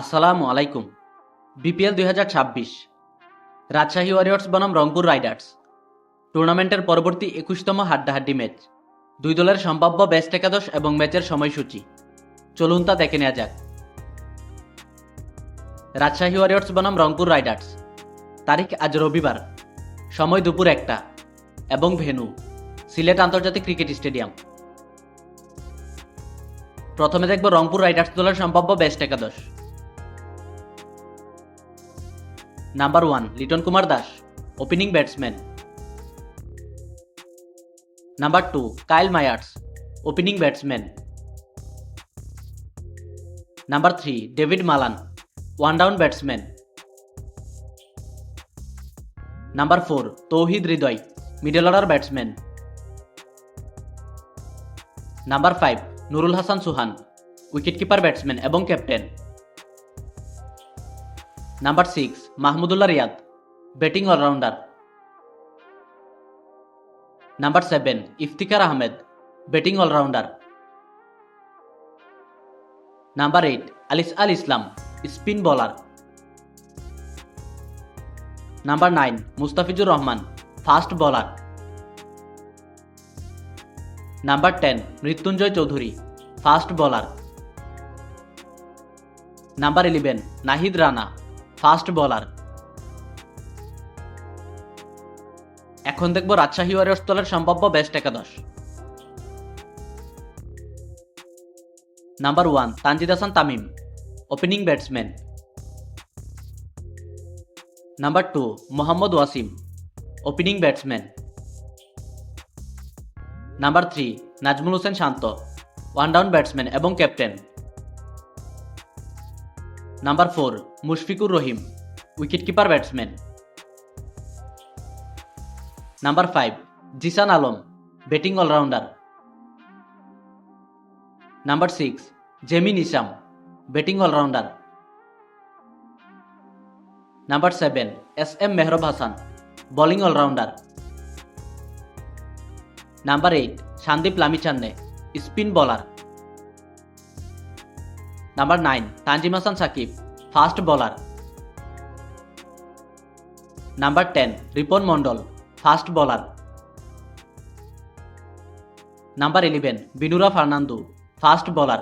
আসসালামু আলাইকুম। BPL ২০২৬ Rajshahi Warriors বনাম রংপুর রাইডার্স টুর্নামেন্টের পরবর্তী ২১তম হাড্ডাহাড্ডি ম্যাচ। দুই দলের সম্ভাব্য বেস্ট একাদশ এবং ম্যাচের সময়সূচি চলুন তা দেখে নেওয়া যাক। রাজশাহী ওয়ারিয়র্স বনাম রংপুর রাইডার্স, তারিখ আজ রবিবার, সময় দুপুর ১টা এবং ভেন্যু সিলেট আন্তর্জাতিক ক্রিকেট স্টেডিয়াম। প্রথমে দেখব রংপুর রাইডার্স দলের সম্ভাব্য বেস্ট একাদশ। Number 1 Liton Kumar Das, opening batsman. Number 2 Kyle Mayers, opening batsman. Number 3 David Malan, one down batsman. Number 4 Towhid Hridoy, middle order batsman. Number 5 Nurul Hasan Sohan, wicketkeeper batsman এবং captain. Number 6 Mahmudullah Riyad, batting allrounder. Number 7 Iftikhar Ahmed, batting allrounder. Number 8 Aliss Al Islam, spin bowler. Number 9 Mustafizur Rahman, fast bowler. Number 10 Mrittunjoy Chowdhury, fast bowler. Number 11 Nahid Rana, fast bowler. এখন দেখব Rajshahi Warriors দলের সম্ভাব্য best একাদশ। Number 1 Tanzid Hasan Tamim, opening batsman. Number 2 Mohammad Wasim, opening batsman. Number 3 Najmul Hossain Shanto, one down batsman এবং captain. Number 4 Mushfiqur Rahim, wicketkeeper batsman. Number 5 Zishan Alam, batting allrounder. Number 6 Jimmy Neesham, batting allrounder. Number 7 SM Mehrob Hasan, bowling allrounder. Number 8 Sandeep Lamichhane, spin bowler. Number 9 Tanzim Hasan Sakib, fast bowler. Number 10 Ripon Mondal, fast bowler. Number 11 Binura Fernando, fast bowler.